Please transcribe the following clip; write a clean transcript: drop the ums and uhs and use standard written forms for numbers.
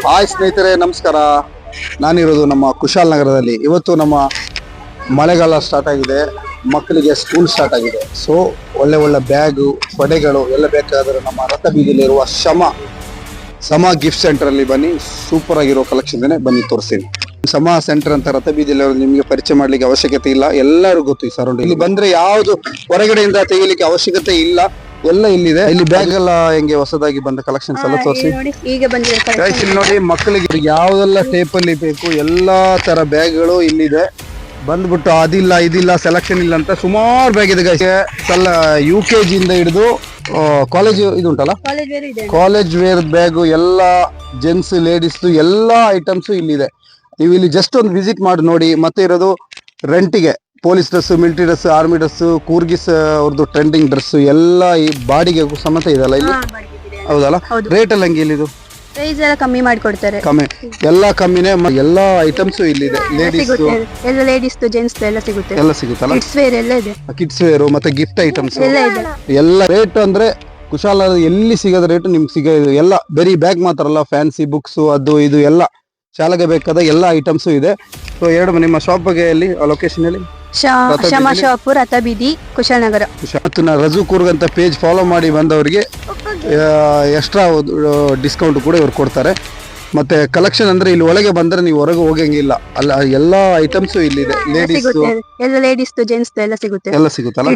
Hi ಸ್ನೇಹಿತರೆ, ನಮಸ್ಕಾರ. ನಾನಿರೋದು ನಮ್ಮ ಕುಶಾಲನಗರದಲ್ಲಿ. ಇವತ್ತು ನಮ್ಮ ಮಳೆಗಾಲ ಸ್ಟಾರ್ಟ್ ಆಗಿದೆ, ಮಕ್ಕಳಿಗೆ ಸ್ಕೂಲ್ ಸ್ಟಾರ್ಟ್ ಆಗಿದೆ. ಸೊ ಒಳ್ಳೆ ಒಳ್ಳೆ ಬ್ಯಾಗು, ಕೊಡೆಗಳು ಎಲ್ಲ ಬೇಕಾದರೆ ನಮ್ಮ ರಥಬೀದಿಯಲ್ಲಿರುವ ಸಮ ಗಿಫ್ಟ್ ಸೆಂಟರ್ ಅಲ್ಲಿ ಬನ್ನಿ. ಸೂಪರ್ ಆಗಿರೋ ಕಲೆಕ್ಷನ್ ಇದೆ, ಬನ್ನಿ ತೋರಿಸ್ತೀನಿ. ಸಮ ಸೆಂಟರ್ ಅಂತ ರಥಬೀದಿಯಲ್ಲಿ ನಿಮಗೆ ಪರಿಚಯ ಮಾಡ್ಲಿಕ್ಕೆ ಅವಶ್ಯಕತೆ ಇಲ್ಲ, ಎಲ್ಲರೂ ಗೊತ್ತು ಈ ಸರೌಂಡ್. ಇಲ್ಲಿ ಬಂದ್ರೆ ಯಾವ್ದು ಹೊರಗಡೆಯಿಂದ ತೆಗಿಲಿಕ್ಕೆ ಅವಶ್ಯಕತೆ ಇಲ್ಲ, ಎಲ್ಲ ಇಲ್ಲಿದೆ. ಇಲ್ಲಿ ಬ್ಯಾಗ್ ಎಲ್ಲ ಹೆಂಗೆ ಹೊಸದಾಗಿ ಬಂದ ಕಲೆಕ್ಷನ್ಸ್ ಎಲ್ಲ ತೋರಿಸಿ. ಇಲ್ಲಿ ನೋಡಿ, ಮಕ್ಕಳಿಗೆ ಯಾವ್ದೆಲ್ಲ ಟೇಪ್ ಅಲ್ಲಿ ಬೇಕು ಎಲ್ಲಾ ತರ ಬ್ಯಾಗ್ಗಳು ಇಲ್ಲಿದೆ. ಬಂದ್ಬಿಟ್ಟು ಅದಿಲ್ಲ ಇದಿಲ್ಲ ಸೆಲೆಕ್ಷನ್ ಇಲ್ಲ ಅಂತ ಸುಮಾರು ಬ್ಯಾಗ್ ಇದೆ ಗೈಸ್. UKG ಇಂದ ಹಿಡಿದು ಕಾಲೇಜ್ ಇದು ಉಂಟಲ್ಲ, ಕಾಲೇಜ್ ವೇರ್ ಬ್ಯಾಗು ಎಲ್ಲ ಜೆಂಟ್ಸ್ ಲೇಡೀಸ್ ಎಲ್ಲಾ ಐಟಮ್ಸ್ ಇಲ್ಲಿದೆ. ನೀವು ಇಲ್ಲಿ ಜಸ್ಟ್ ಒಂದು ವಿಸಿಟ್ ಮಾಡಿ ನೋಡಿ. ಮತ್ತೆ ಇರೋದು ರೆಂಟಿಗೆ police dress, military dress, army dress, Coorgis ಅವ್ರದ್ದು ಟ್ರೆಂಡಿಂಗ್ ಡ್ರೆಸ್ ಎಲ್ಲ ಈ ಬಾಡಿಗೆ ಸಮೇತ ಇದೆಲ್ಲ ಇಲ್ಲಿ. ಹೌದಲ್ಲ, ರೇಟ್ ಎಲ್ಲ ಹೆಂಗೆ ಇಲ್ಲಿದು? ಕಮ್ಮಿ ಮಾಡಿಕೊಡ್ತಾರೆ, ಕಮ್ಮಿ ಎಲ್ಲ ಕಮ್ಮಿನೇ. ಎಲ್ಲಾ ಐಟಮ್ಸ್ ಇಲ್ಲಿದೆ. ಲೇಡೀಸ್ ಜೆಂಟ್ಸ್ ಎಲ್ಲ ಸಿಗುತ್ತೆ, ಎಲ್ಲ ಸಿಗುತ್ತಲ್ಲ. ಕಿಡ್ಸ್ ವೇರ್ ಎಲ್ಲ ಇದೆ, ಕಿಡ್ಸ್ ವೇರ್ ಮತ್ತೆ ಗಿಫ್ಟ್ ಐಟಮ್ಸ್ ಎಲ್ಲ ರೇಟ್ ಅಂದ್ರೆ ಕುಶಾಲ ಎಲ್ಲಿ ಸಿಗದ ರೇಟ್ ನಿಮ್ಗೆ ಸಿಗೋದು. ಎಲ್ಲ ಬರೀ ಬ್ಯಾಗ್ ಮಾತ್ರ ಅಲ್ಲ, ಫ್ಯಾನ್ಸಿ ಬುಕ್ಸ್ ಅದು ಇದು ಎಲ್ಲ ಶಾಲೆಗೆ ಬೇಕಾದ ಎಲ್ಲ ಐಟಮ್ಸ್ ಇದೆ. ಸೊ ಎರಡು ನಿಮ್ಮ ಶಾಪ್ ಬಗ್ಗೆ ಎಲ್ಲಿ ಲೊಕೇಶನ್ ಹೇಳಿ? ಶಮ ಶಾಪ್, ರಥಬೀದಿ, ಕುಶಾಲನಗರ. ಮತ್ತು ರಜು ಕೂರ್ಗ್ ಅಂತ ಪೇಜ್ ಫಾಲೋ ಮಾಡಿ ಬಂದವರಿಗೆ ಎಕ್ಸ್ಟ್ರಾ ಡಿಸ್ಕೌಂಟ್ ಕೂಡ ಇವ್ರು ಕೊಡ್ತಾರೆ. ಮತ್ತೆ ಕಲೆಕ್ಷನ್ ಅಂದ್ರೆ ಇಲ್ಲಿ ಒಳಗೆ ಬಂದ್ರೆ ನೀವು ಹೊರಗೆ ಹೋಗಂಗಿಲ್ಲ, ಅಲ್ಲ ಎಲ್ಲಾ ಐಟಮ್ಸ್ ಇಲ್ಲಿದೆ. ಲೇಡೀಸ್ ಎಲ್ಲ ಲೇಡೀಸ್ ಜೆಂಟ್ಸ್ ಎಲ್ಲ ಸಿಗುತ್ತೆ, ಎಲ್ಲ ಸಿಗುತ್ತಲ್ಲ.